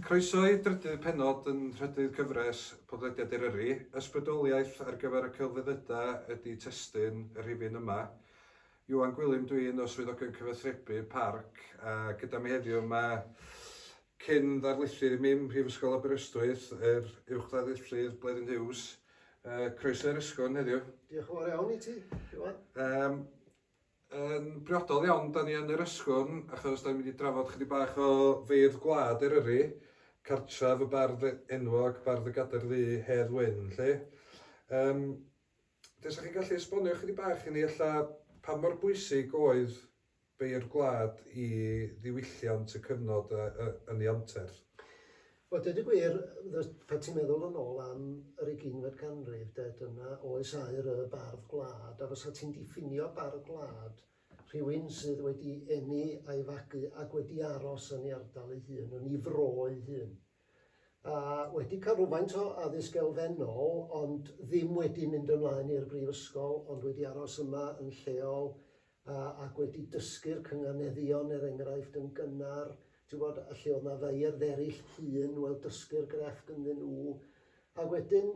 Croeso i drydydd Pennod yn nhrydydd cyfres Podlediad Eryri. Ysbrydoliaeth ar gyfer y Celfyddydau ydy testun y rhifyn yma. Ioan Gwilym dwi'n o swyddogion cyfathrebu parc, a gyda mi heddiw mae cyn ddarlithydd mim Brifysgol Aberystwyth, yr uwchdarlithydd Bleddyn Huws. Croeso i'r ysgol heddiw. Diolch yn fawr iawn i ti, Ioan. Yn briodol iawn, da ni yn yr ysgol, achos da ni'n mynd i drafod chydig bach o Beirdd Gwlad Eryri, cartref y bardd enwog, bardd y Gyda'r Ddu, hedd wyn, lle. Des chi'n gallu esbonio chydig bach i ni, alla pa mor bwysig oedd Beirdd Gwlad i ddiwylliant y cyfnod yn ei amser? Wel, dweud y gwir, pan ti'n meddwl yn ôl am yr 20fed ganrif, dyna oes air y bardd gwlad, a fysa ti'n diffinio bardd gwlad, rhywun sydd wedi eni a'i fagu ac wedi aros yn ei ardal ei hun, yn ei fro ei hun. A wedi cael rhywfaint o addysg elfennol, ond ddim wedi mynd ymlaen i'r brifysgol, ond wedi aros yma yn lleol ac wedi dysgu'r cynganeddion, enghraifft yn gynnar. Ti'n bod, allu oedd na feirdd eraill hun, wel dysgu'r grefft ynddyn nhw. A wedyn,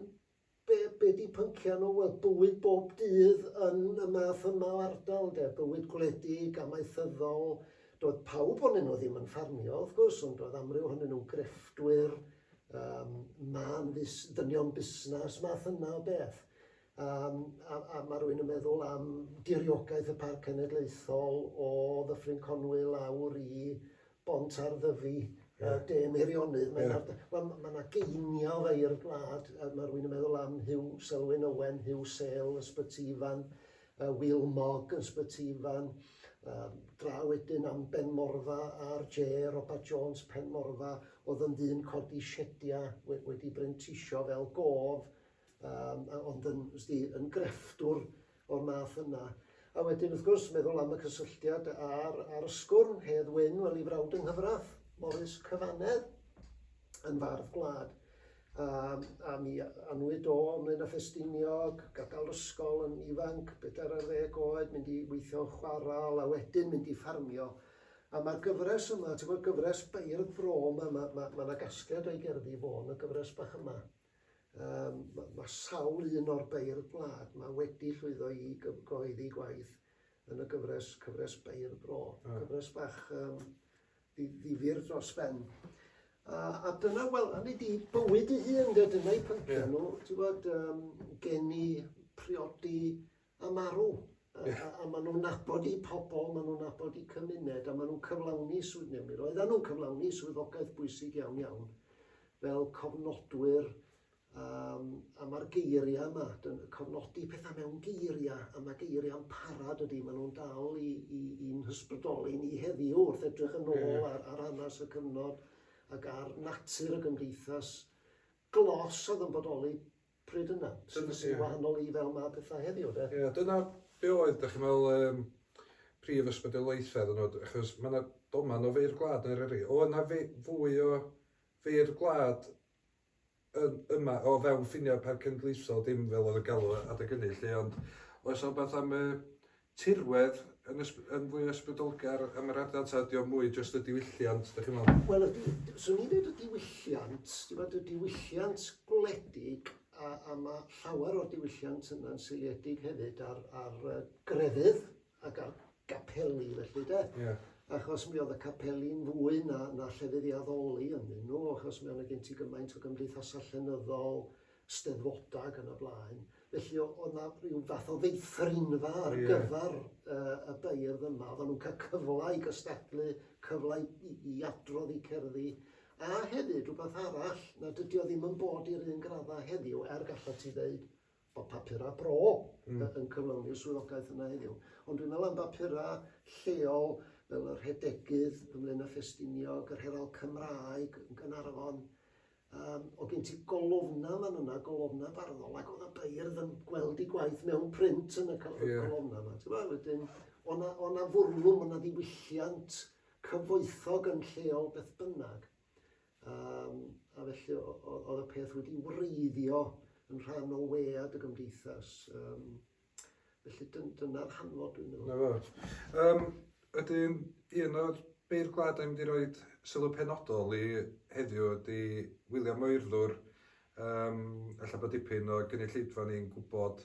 be di pynciau nhw? Wel, bywyd bob dydd yn y math yma o ardal, bywyd gwledig, amaethyddol. Doedd pawb ohonyn nhw ddim yn ffarmio, wrth gwrs, ond doedd amryw ohonyn nhw'n grefftwyr, ddynion busnes, math yna o beth. A mae rhywun yn meddwl am diriogaeth y Parc Cenedlaethol o Ddyffryn Conwy lawr i Bont ar Ddyfi, de Meirionydd. Mae yna geiniau o Beirdd Gwlad. Mae rhywun yn meddwl am Huw Selwyn Owen, Huw Sel, Ysbyty-Ifan, Wilmog, Ysbyty-Ifan. Dra wedyn am Ben Morfa a'r Je, Robert Jones, Pen Morfa, oedd yn ddyn codi siedia wedi brentisio fel gof, ond yn grefftwr o'r math yna. A wedyn, wrth gwrs, meddwl am y cysylltiad ar ysgwrn, hedd wyn, wel i frawd yng Nghyfrath, Morris Cyfanedd, yn fardd gwlad. A mi anwyd o ymlaen â Ffestiniog, gadael ysgol yn ifanc, 40 oed, mynd i weithio chwaral, a wedyn mynd i ffarmio. A mae'r gyfres yma, ti'n gwybod, gyfres Beirdd Bro, mae'na gasgliad o'i gerddi fo yn y gyfres bach yma. Mae sawl un o'r Beirdd Gwlad, mae wedi llwyddo i gyhoeddi gwaith yn y cyfres Beirdd Bro. Gyfres bach ddifyr dros ben. A dyna, wel, hynny di bywyd ei hun, dyna'i pynciau nhw, ti'n bod, geni, priodi a marw. A maen nhw'n nabod i pobl, maen nhw'n nabod i cymuned, a maen nhw'n cyflawni roedden nhw'n cyflawni swyddogaeth bwysig iawn iawn, fel cofnodwyr. A mae'r geiriau yma, cofnodi pethau mewn geiriau, a mae geiriau'n parad ydy, maen nhw'n dal i'n hysbrydoli ni heddiw wrth edrych yn ôl ar hanes y cyfnod ac ar natur y gymdeithas glos oedd yn bodoli pryd yna. Sy'n wahanol i fel mae pethau heddiw. Dyna be oedd, ddech chi'n meddwl, prif ysbrydoliaethau, achos mae yna doman o Beirdd Gwlad yn Eryri. O yna fwy o Beirdd Gwlad yma o fewn ffiniau Parc Cenedlaethol, dim fel oedd y galw adeg ynny, ond oes o beth am tirwedd yn fwy ysbrydolgar am yr ardal, ta ydi o mwy jyst y diwylliant, ddech chi'n meddwl? Wel, swn i'n dweud y diwylliant gwledig, a mae llawer o'r diwylliant yna'n seiliedig hefyd ar grefydd ac ar gapeli, felly de. Achos mi oedd y capeli'n fwy na llefydd i addoli ynddyn nhw, achos mi oedd gen ti gymaint o gymdeithasau llenyddol, steddfodau ac yn y blaen. Felly oedd na rhyw fath o feithrinfa ar gyfer y beirdd yma. Oedden nhw'n cael cyfle i gystadlu, cyfle i adrodd i cerddi. A hefyd, rhywbeth arall, na dydy o ddim yn bod i'r un graddau heddiw, galla ti ddeud bod papura bro yn cyflawni'r swyddogaeth yna heddiw. Ond dwi'n meddwl am papura lleol, fel yr Rhedegydd ymlaen â Ffestiniog, yr Herald Cymraeg yn Gaernarfon. O gen ti golofna fan yna, golofna barddol, ac oedd y beirdd yn gweld i gwaith mewn print yn y golofna yma. Wedyn, o na fwrlwm, o na ddiwylliant cyfoethog yn lleol beth bynnag. A felly oedd y peth wedi wreiddio yn rhan o wead y gymdeithas. Felly dyna'r hanfod dwi'n meddwl. Ydyn, un o'r Beirdd Gwlad yn mynd i roi sylw penodol i heddiw ydy William Oerddwr. Alla bod dipyn o gynulleidfa ni'n gwybod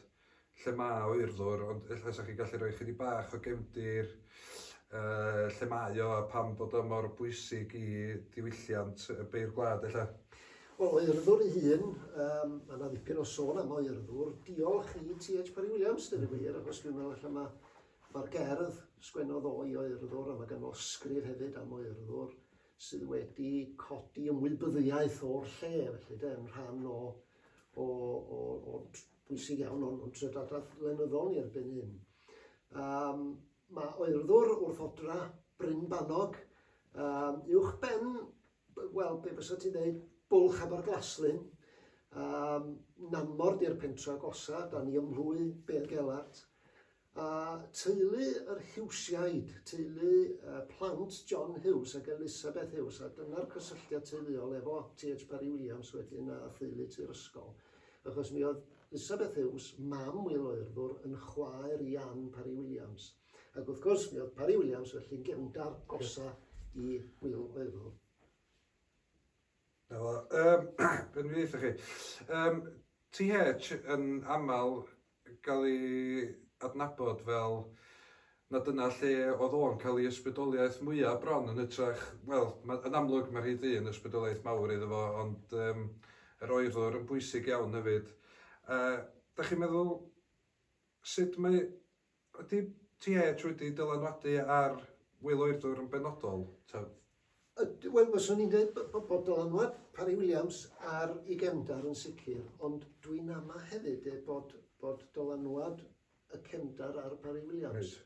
lle mae Oerddwr, ond ella sa'ch chi gallu rhoi chydig bach o gefndir lle mae o a pam bod o mor bwysig i diwylliant y Beirdd Gwlad, ella. Wel, Oerddwr ei hun, mae yna ddipyn o sôn am Oerddwr. Diolch i T.H. Parry Williams, dyn nhw wir, achos dwi'n meddwl allan mae'r gerdd sgwennodd o i Oerddwr, a mae gan osgrif hefyd am Oerddwr, sydd wedi codi ymwybyddiaeth o'r lle, felly, yn rhan o bwysig iawn o'n trydadaeth lenyddol ni erbyn hyn. Mae Oerddwr wrth odra Bryn Bannog, uwch ben, wel, be fysa ti ddeud, bwlch Aberglaslyn, Namor di'r pentra gosa, da ni ymhlwy Beirdd Gwlad, a teulu yr Huwsiaid, teulu plant John Huws ac Elizabeth Huws, a dyna'r cysylltiad teuluol efo T.H. Parry Williams wedyn a theulu ti'r ysgol. Achos mi oedd Elizabeth Huws, mam Will Oerddwr, yn chwaer Ioan Parry Williams. Ac wrth gwrs, mi oedd Parry Williams felly'n gefndar gosa i Will Oerddwr. Ben fi eithaf chi. TH yn aml gael ei adnabod fel na dyna lle oedd o'n cael ei ysbrydoliaeth mwyaf bron yn ytrach, wel, yn amlwg mae'r hyd un ysbrydoliaeth mawr iddo fo, ond yr Oerddwr yn bwysig iawn hefyd. Da chi'n meddwl, sut mae, ydy TH wedi dylanwadu ar Will Oerddwr yn benodol? Wel, fyswn ni'n dweud bod dylanwad Parry Williams ar ei gefndar yn sicr, ond dwi'n ama hefyd bod dylanwad y cefndar ar Parry Williams.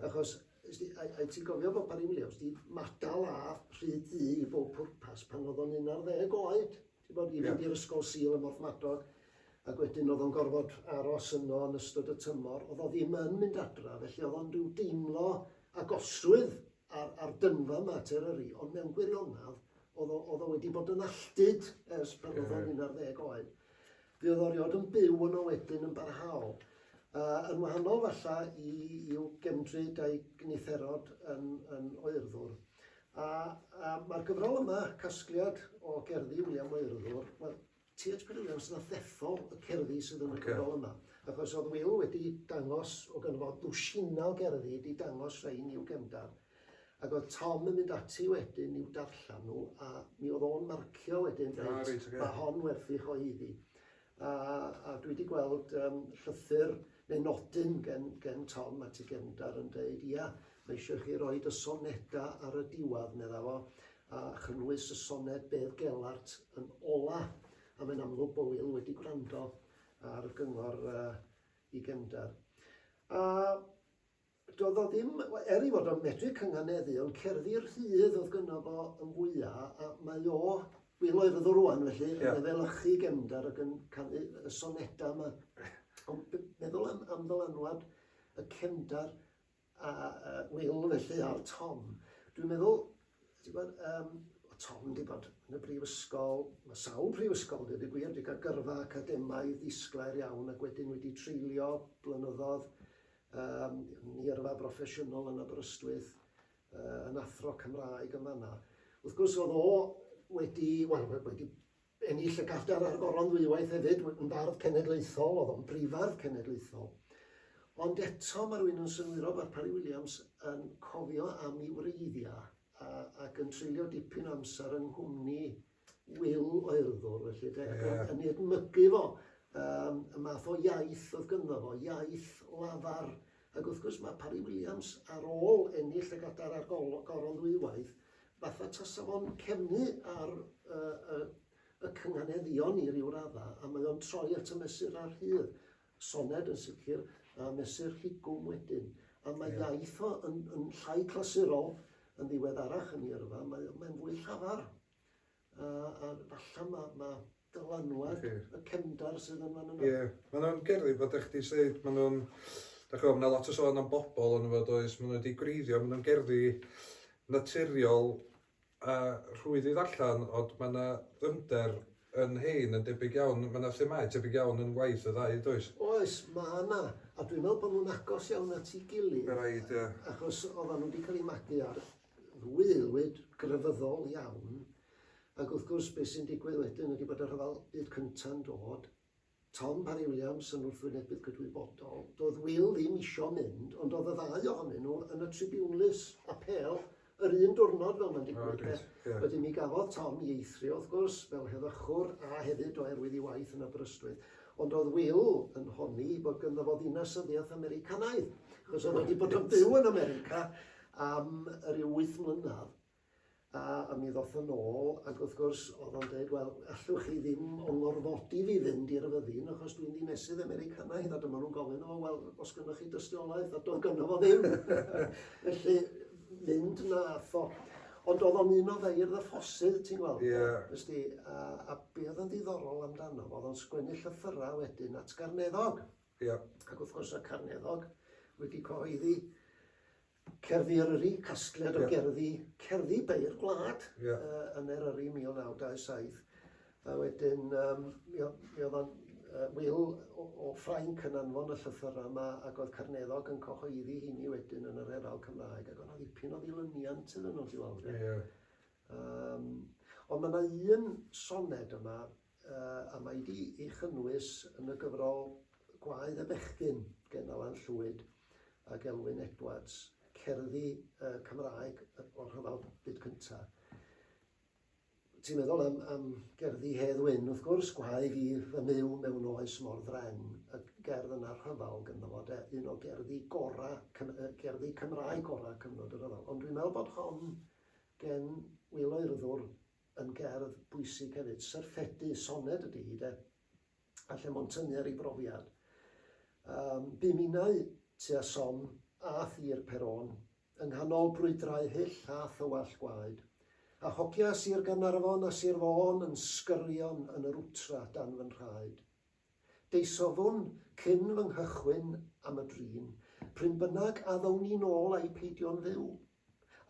Achos, ti'n gofio bod Parry Williams di madal a rhyd ddu i bob pwrpas pan oedd o'n 11 oed. Ti'n bod, i fynd i'r ysgol Sul ym Morthmadog, ac wedyn oedd o'n gorfod aros yno yn ystod y tymor. Oedd o ddim yn mynd adra, felly oedd o'n rhyw deimlo agosrwydd ar dynfa yma at Eryri, ond mewn gwirionadd, oedd o wedi bod yn alltyd ers pan oedd o'n 11 oed. Fe oedd o riod yn byw yno wedyn yn barhaol. Yn wahanol falla i'w gefndryd a'i gneitherod yn Oerddwr. Mae'r gyfrol yma, casgliad o gerddi William Oerddwr, mae T.H. Parry Williams yn addethol y cerddi sydd yn y gyfrol yma. Achos oedd Will wedi dangos, o gynnu fod ddwsina o gerddi, wedi dangos rhain i'w gefndar. Ac oedd Tom yn mynd ati wedyn i'w darllen nhw, a mi oedd o'n marcio wedyn, mae hon werthu choeddi. A dwi wedi gweld llythyr neu nodyn gen Tom at ei gefndar yn dweud, ia, mae eisiau chi roed y soneda ar y diwadd, medda fo, a chynnwys y soned Beirdd Gwlad yn ola. A mae'n amlwg bod Will wedi gwrando ar y gyngor i gefndar. Doedd o ddim, i fod o'n medru cynganeddu, ond cerddi'r rhydd oedd gynno fo yn fwyaf, a mae o, Will Oerddwr rwan felly, yn efelychu gefndar ac yn canu y soneda yma. Ond meddwl am ddylanwad y cefndar a Will felly a'r Tom. Dwi'n meddwl, Tom wedi bod yn y brifysgol, mae sawl brifysgol wedi gwir, wedi cael gyrfa academaidd ddisglair iawn ac wedyn wedi treulio blynyddoedd ni yrfa broffesiynol yn Aberystwyth, yn athro Cymraeg yn fanna. Wrth gwrs oedd o wedi ennill y gadair ar goron ddwywaith hefyd, yn fardd cenedlaethol, oedd o'n brifardd cenedlaethol. Ond eto mae rhywun yn synwyro bod Parry Williams yn cofio am ei wreiddiau ac yn treulio dipyn amser yng nghwmni Will Oerddwr, felly, yn ei edmygu fo. Y math o iaith oedd gynno fo, iaith lafar. Ac wrth gwrs mae Parry Williams ar ôl ennill y gadair ar goron ddwywaith, fatha tasa fo'n cefnu ar y cynganeddion i ryw radda, a mae o'n troi at y mesur ar hyd. Soned yn sicr, a mesur higwm wedyn. A mae iaith o yn llai clasurol, yn ddiweddarach yn ei yrfa, mae'n fwy llafar. A falle mae dylanwad y cefndar sydd yn fan yna. Ie, maen nhw'n gerddi bod eich di syd, maen nhw'n, mae lot o sôn am bobl yn fod oes, maen nhw wedi greiddio, maen nhw'n gerddi naturiol a rhwydd i ddarllen, ond mae yna ddyfnder yn hein yn debyg iawn, mae yna themau tebyg iawn yn waith y ddau, does? Oes, mae yna, a dwi'n meddwl bod nhw'n agos iawn at ei gilydd. Rhaid, ie. Achos oedden nhw wedi cael ei magu ar ddwy aelwyd grefyddol iawn, ac wrth gwrs beth sy'n digwydd wedyn ydy bod y rhyfel byd cyntaf'n dod. Tom Parry Williams yn wrthwynebydd cydwybodol. Doedd Will ddim isio mynd, ond oedd y ddau ohonyn nhw yn y tribunlys apel yr un diwrnod fel mae'n digwydd. Wedyn mi gafodd Tom i eithrio wrth gwrs fel heddychwr a hefyd oherwydd ei waith yn Aberystwyth. Ond oedd Will yn honni bod ganddo fo ddinasyddiaeth Americanaidd. Achos oedd wedi bod yn byw yn America am ryw 8 mlynedd. A mi ddoth yn ôl, ac wrth gwrs oedd o'n dweud, wel, allwch chi ddim ongorfodi fi fynd i'r fyddin, achos dwi'n dinesydd Americanaidd, a dyma nhw'n gofyn o, wel, os gynnwch chi dystiolaeth, a doedd gynno fo ddim. Felly, mynd na atho. Ond oedd o'n un o feirdd y ffosydd, ti'n gweld? A be oedd yn ddiddorol amdano, oedd o'n sgwennu llythyrau wedyn at Garneddog. Ac wrth gwrs y Carneddog wedi cyhoeddi Cerddi Eryri, casgliad o cerddi Beirdd Gwlad yn Eryri 1927. A wedyn, mi oedd o'n Will o Ffrainc yn anfon y llythyrau yma, ac oedd Carneddog yn cyhoeddi hynny wedyn yn yr Herald Cymraeg, ac oedd dipyn o ddilyniant iddyn nhw, ti'n weld. Ond mae yna un soned yma, a mae wedi ei chynnwys yn y gyfrol Gwaedd y Bechgyn gen Alan Llwyd ac Elwyn Edwards, cerddi Cymraeg o'r rhyfel byd cyntaf. Ti'n meddwl am gerddi Hedd Wyn, wrth gwrs, gwae fi fy myw mewn oes mor ddren, y gerdd yna rhyfel gynno fo, un o gerddi gerddi Cymraeg gorau cyfnod y rhyfel. Ond dwi'n meddwl bod hon gen Will o Urddwr yn gerdd bwysig hefyd, syrffedu, soned ydy hi, a lle mo'n tynnu ar ei brofiad. Buminau tua Som a Thir Peron, yng nghanol brwydrau hyll a thywall gwaed, a hogia Sir Gaernarfon a Sir Fôn yn sgyrion yn yr wtra dan fy nhraed. Deisofwn cyn fy nghychwyn am y drin, pryn bynnag a ddown ni nôl a'i peidio'n fyw,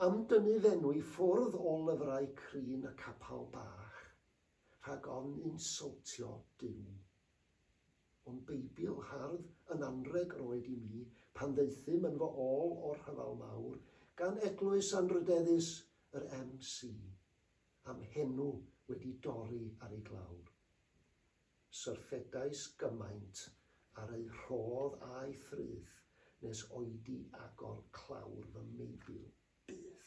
am dynnu fenw i ffwrdd o lyfrau crin y capal bach, rhag on insultio Duw. Ond Beibil hardd yn anreg roed i mi, pan ddeithym yn fy ôl o'r rhyfel mawr, gan eglwys anrydeddus yr MC, am henw wedi dorri ar ei glawr. Syrffedais gymaint ar ei rhodd a'i thryth, nes oedi agor clawr fy meibil byth.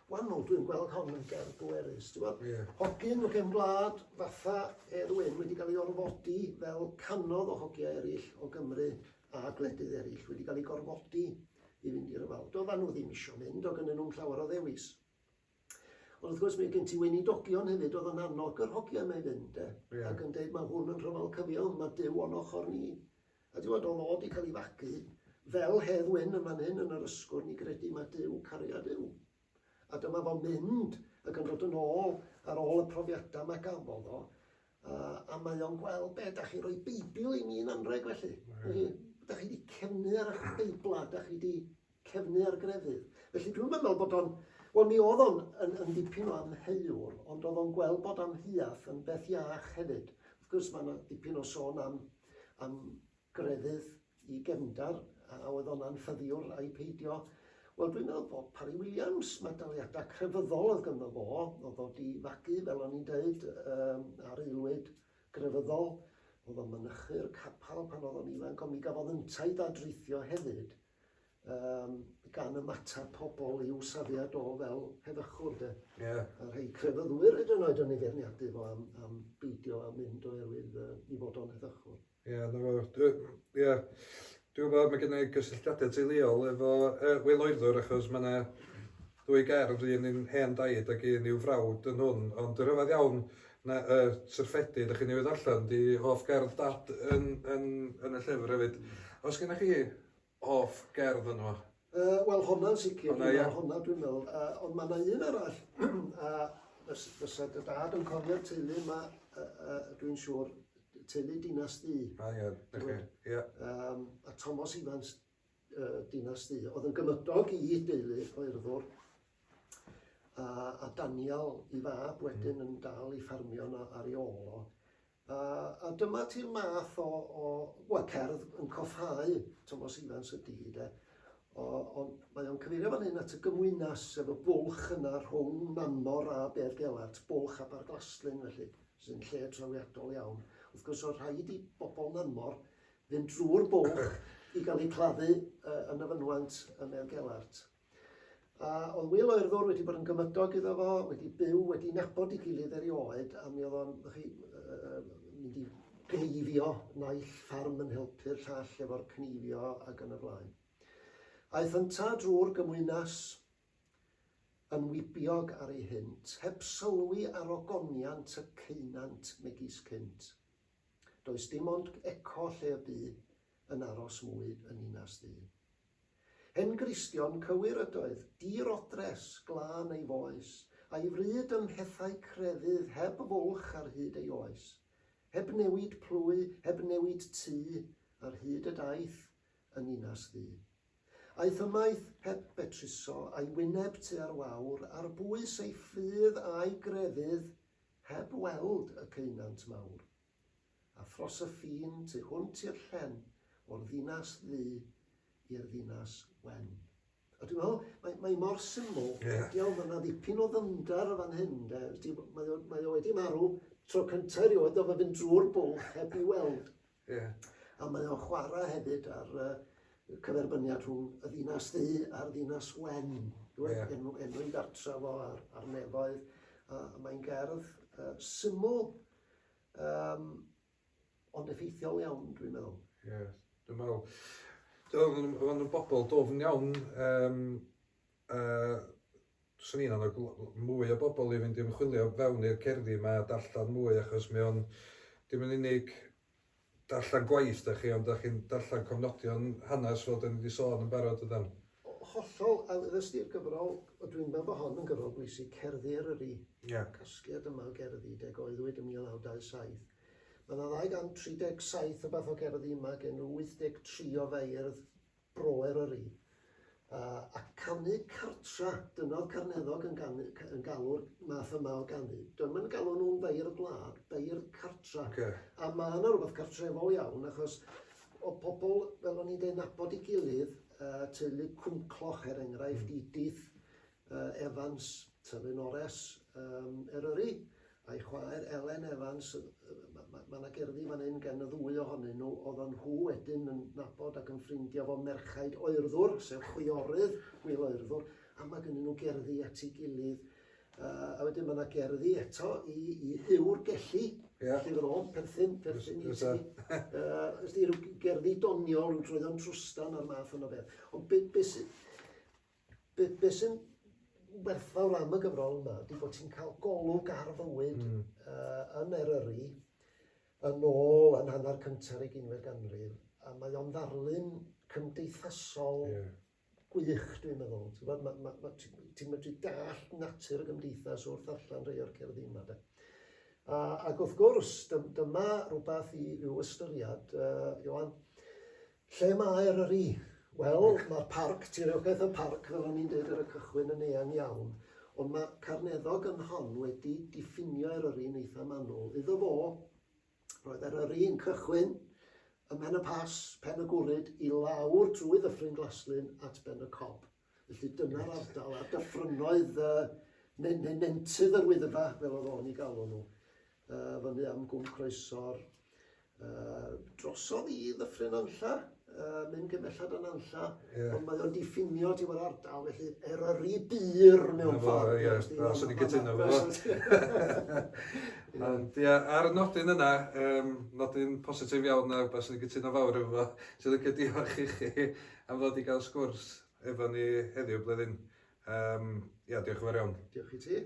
Wanol, dwi'n gweld hon yn gerdd bwerus. Hogyn o gefn gwlad fatha Hedd Wyn wedi cael ei orfodi fel canodd o hogiau eraill o Gymru a gwledydd eraill wedi cael ei gorfodi i fynd i'r rhyfel. Doedden nhw ddim eisiau mynd, o gynnyn nhw'n llawer o ddewis. Ond wrth gwrs, mae gen ti weinidogion hefyd oedd yn annog yr hogiau yma i fynd, ac yn dweud mae hwn yn rhyfel cyfiawn, mae Duw o'n ochr ni. A dwi'n meddwl oedd wedi cael ei fagu fel Hedd Wyn yn fan hyn yn yr ysgwr, ni credu mae Duw cario Duw. A dyma fo'n mynd ac yn dod yn ôl ar ôl y profiadau mae gafodd o, a mae o'n gweld be, da chi roi Beibl i mi'n anreg felly. Da chi wedi cefnu ar eich Beibla, da chi wedi cefnu ar grefydd. Felly dwi'n meddwl bod o'n, wel mi oedd o'n yn dipyn o amheuwr, ond oedd o'n gweld bod amheuaeth yn beth iach hefyd. Wrth gwrs mae yna dipyn o sôn am grefydd i gefndar, a oedd o'n anffyddiwr a'i peidio. Wel, dwi'n meddwl bod Parry Williams, mae daliadau crefyddol oedd gynno fo, oedd o wedi fagu, fel o'n i'n dweud, ar aelwyd grefyddol. Oedd o'n mynychu'r capal pan oedd o'n ifanc, ond mi gafodd yntaid a dreithio hefyd gan ymateb pobl i'w safiad o fel heddychwr. A rhai crefyddwyr ydyn oed yn ei ferniadu fo am beidio a mynd oherwydd i fod o'n heddychwr. Dwi'n meddwl mae gen i gysylltiadau teuluol efo Will Oerddwr achos mae yna ddwy gerdd, un yn hen daid ac un i'w frawd yn hwn, ond yn rhyfedd iawn na syrffedu, da chi'n newid allan, di hoff gerdd dad yn y llyfr hefyd. Os gennych chi hoff gerdd yn yma? Wel, hwnna'n sicr, hwnna dwi'n meddwl, ond mae yna un arall, a fysa dy dad yn cofio'r teulu yma, dwi'n siŵr, teulu Dinas Ddu. A Thomas Evans Dinas Ddu, oedd yn gymydog i deulu Oerddwr, a Daniel i fab wedyn yn dal i ffarmio ar ei ôl o. A dyma ti'r math o cerdd yn coffhau Thomas Evans ydy, Ond mae o'n cyfeirio fan hyn at y gymwynas efo bwlch yna rhwng Namor a Beirdd Gwlad, bwlch Aberglaslyn felly, sy'n lle trawiadol iawn. Wrth gwrs o rhaid i bobl Namor fynd drwy'r bwlch i gael eu claddu yn y fynwant y Beirdd Gwlad. Oedd Wil o Urddwr wedi bod yn gymydog iddo fo, wedi byw, wedi nabod i gilydd erioed, a mi oedd o'n mynd i geifio naill ffarm yn helpu'r llall efo'r cnifio ac yn y blaen. Aeth ynta drwy'r gymwynas yn wibiog ar ei hynt, heb sylwi ar ogoniant y ceunant megis cynt. Does dim ond eco lle y bu yn aros mwy yn unas ddi. Hen Gristion cywir ydoedd, dirodres glân ei foes, a'i fryd ym mhethau crefydd heb fwlch ar hyd ei oes, heb newid plwy, heb newid tŷ, ar hyd y daeth yn unas ddi. Aeth ymaith heb betruso, a'i wyneb tu ar wawr, ar bwys ei ffydd a'i grefydd, heb weld y ceunant mawr. A thros y ffin tu hwnt i'r llen, o'r ddinas ddu i'r ddinas wen. A dwi'n meddwl, mae mor syml, mae yna ddipyn o ddyndar fan hyn, mae o wedi marw tro cyntaf erioed o fynd drwy'r bwlch heb i weld. A mae o'n chwarae hefyd ar cyferbyniad rhwng y ddinas ddu a'r ddinas wen. Enw i gartra fo ar nefoedd. Mae'n gerdd syml, ond effeithiol iawn, dwi'n meddwl. Dwi'n meddwl. Dwi'n nhw'n bobl dofn iawn. Swn i'n annog mwy o bobl i fynd i ymchwilio fewn i'r cerddi yma a darllen mwy, achos mae o'n dim yn unig darllen gwaith da chi, ond da chi'n darllen cofnodion hanes fel da ni wedi sôn yn barod ydan. Hollol, a ddys ti'r gyfrol, dwi'n meddwl bod hon yn gyfrol bwysig, cerddi Eryri. Casgliad yma o gerddi, 18 ym 1927. Mae yna 237 o beth o gerddi yma gen 83 o feirdd bro Eryri. A canu cartra, dyna oedd Carneddog yn galw'r math yma o ganu. Dwi'n mynd galw nhw'n Beirdd Gwlad, Beirdd cartra. A mae yna rhywbeth cartrefol iawn, achos o pobl, fel o'n i'n dweud, nabod i gilydd, teulu Cwncloch enghraifft, Edith Evans, Tyfyn Ores Eryri, a'i chwaer Elen Evans. Mae yna gerddi fan hyn gen y ddwy ohonyn nhw, oedd nhw wedyn yn nabod ac yn ffrindio fo merchaid oerddwr, sef chwiorydd Wil o Urddwr, a mae gen nhw gerddi at ei gilydd. A wedyn mae yna gerddi eto i Hyw'r Gelli, Llyfr o'n perthyn i ti. Ysdi rhyw gerddi doniol, rhyw trwyddon trwstan a'r math yna beth. Ond be sy'n werthfawr am y gyfrol yma, di bod ti'n cael golwg ar fywyd yn Eryri, yn ôl yn hanner cyntaf ei ginfed ganrif, a mae o'n ddarlun cymdeithasol gwych, dwi'n meddwl. Ti'n medru dallt natur y gymdeithas wrth allan rhai o'r cerddi yma. Ac wrth gwrs, dyma rhywbeth i ryw ystyried, Ioan, lle mae Eryri? Wel, mae'r parc, tiriogaeth y parc, fel o'n i'n dweud ar y cychwyn yn eang iawn, ond mae Carneddog yn hon wedi diffinio Eryri'n eitha manwl. Iddo fo, roedd Eryri'n cychwyn ym Mhen y Pas, Pen y Gwryd, i lawr trwy Ddyffryn Glaslyn at Ben y Cob. Felly dyna'r ardal a dyffrynoedd nentydd yr Wyddfa, fel oedd o'n i galw nhw. Fyny am Gwm Croesor, drosodd i Ddyffryn Anlla, mynd gymellad yn Anlla, ond mae o'n diffinio ti o'r ardal, felly Eryri byr mewn ffordd. Swn i'n gytuno fo. Ar y nodyn yna, nodyn positif iawn a beth swn i'n gytuno fawr efo, sydd yn diolch i chi am ddod i gael sgwrs efo ni heddiw Bleddyn. Diolch yn fawr iawn. Diolch i ti.